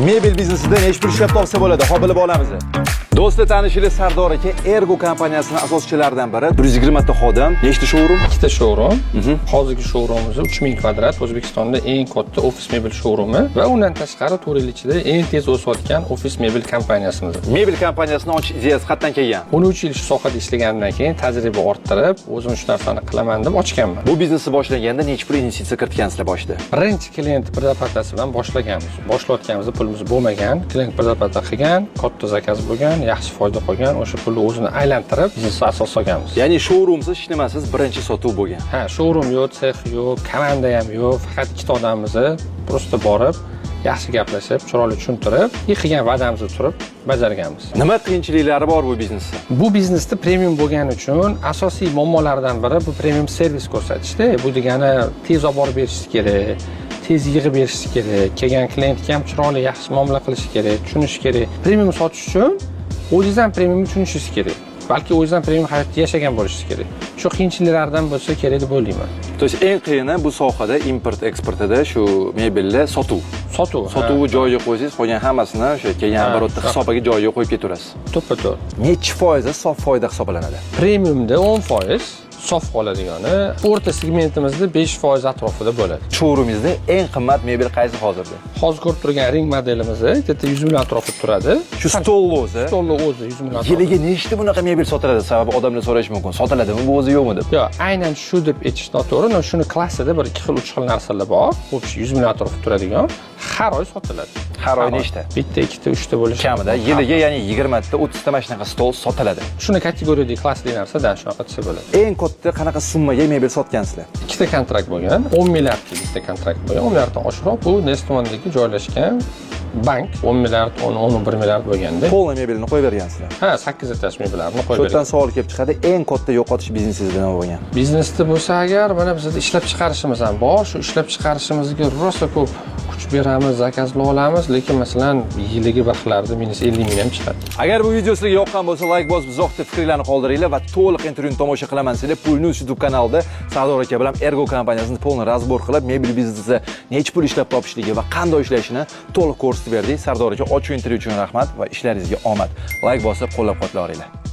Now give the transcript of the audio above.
Mebel biznesida nech pul ishlab topsa bo'ladi, hop bilib olamiz. Do'stlar, tanishingiz Sardor aka Ergo kompaniyasining asoschilaridan biri. 120 ta xodim, nechta showroom? 2 ta showroom. Hozirgi showroomimiz 3000 kvadrat, O'zbekistonda eng katta ofis mebel showroomi va undan tashqari 4 yil ichida eng tez o'sayotgan ofis mebel kompaniyasimiz. Mebel kompaniyasini ochish ideyasi qayerdan kelgan? 13 yil shu sohada ishlagandan keyin tajriba orttirib, o'zim shu narsani qilaman deb ochganman. Bu biznesni boshlaganda nech pul investitsiya kiritgansizlar boshida? Birinchi klient birapatasi bilan boshlaganmiz. Boshlayotganimizda pulimiz bo'lmagan, klient birapata qilgan, katta zakaz bo'lgan, yaxshi foyda qolgan, o'sha pulni o'zini aylantirib biznesga asos solganmiz. Ya'ni showroomsiz ishlamaysiz, birinchi sotuv bo'lgan. Ha, showroom yo'q, sex yo'q, komanda ham yo'q, faqat ikkita odamimizni prosta borib, yaxshi gaplashib, chiroyli tushuntirib, qilgan va'damizni turib bajarganmiz. Nima qiyinchiliklari bor bu biznesda? Bu biznesda premium bo'lgani uchun asosiy muammolaridan biri bu premium servis ko'rsatishda. Bu degani tez olib borib berish kerak, tez yig'ib berish kerak, kelgan klientga ham chiroyli yaxshi muomala qilish kerak, tushunish kerak. Premium sotish uchun o'zingiz ham premiumni tushunishingiz kerak. Balki o'zingiz ham premium hayotda yashagan bo'lishingiz kerak. Shu qiyinchiliklardan bo'lsa kerak deb o'ylayman. To есть eng qiyini bu sohada import eksportida shu mebellar sotuv. Sotuvni joyiga qo'ysangiz, qolgan hammasini o'sha kelgan оборотni hisobiga joyiga qo'yib ketaverasiz. To'ppa-to'g'ri. Necha foizi sof foyda hisoblanadi? Premiumda 10%, sof qoladigani o'rta segmentimizda 5% atrofida bo'ladi. Showroomingizda eng qimmat mebel qaysi hozirda? Hozir ko'rib turgan ring modelimiz 100 million atrofida turadi. Shu stolni o'zi. Stolni o'zi 100 million. Yiliga nechta bunaqa mebel sotiladi? Sababi odamlar so'rashi mumkin. Sotiladimi bu o'zi yo'qmi deb? Yo'q, aynan shu deb aytish noto'g'ri. Shuni klassida bir 2 xil, 3 xil narsalar bor. Bu 100 million atrofida turadigan har oy sotiladi. Har oy nechta? Bitta, ikkita, uchta bo'lishi kamida. Yiliga ya'ni 20 ta, 30 ta mana shunaqa stol sotiladi. Shuni kategoriyadagi klassli narsadan shunaqa desa bo'ladi. Eng katta qanaqa summaga mebel sotgansizlar? Ikkita kontrakt bo'lgan, 10 milliardga bitta kontrakt bo'lgan. 10 milliarddan oshiqroq bu Nestumandagi joylashgan bank 10 milliard, 11 milliard bo'lganda. Polni mebelni qo'yib bergansizlar. Ha, 8 etaj mebellarni qo'yib bergan. Shu yerdan savol kelib chiqadi, eng katta yo'qotish biznesingizda nima bo'lgan? Biznesda bo'lsa agar, mana bizda ishlab chiqarishimiz ham bor. Shu ishlab chiqarishimizga rosa ko'p kuch beramiz, zakazlar olamiz, lekin masalan yiliga bir xillarda -50 ming ham chiqadi. Agar bu video sizga yoqqan bo'lsa, like bosib, izohda fikrlarni qoldiringlar va to'liq intervyuni tomosha qilaman desanglar, Pulnews YouTube kanalida Sardor aka bilan Ergo kompaniyasini to'liq razbor qilib, mebel biznesida nech pul ishlab topishligi va qanday ishlashini to'liq ko'rsatib berdik. Sardor aka ochiq intervyu uchun rahmat va ishlaringizga omad. Like bosib, qo'llab-quvvatlaringlar.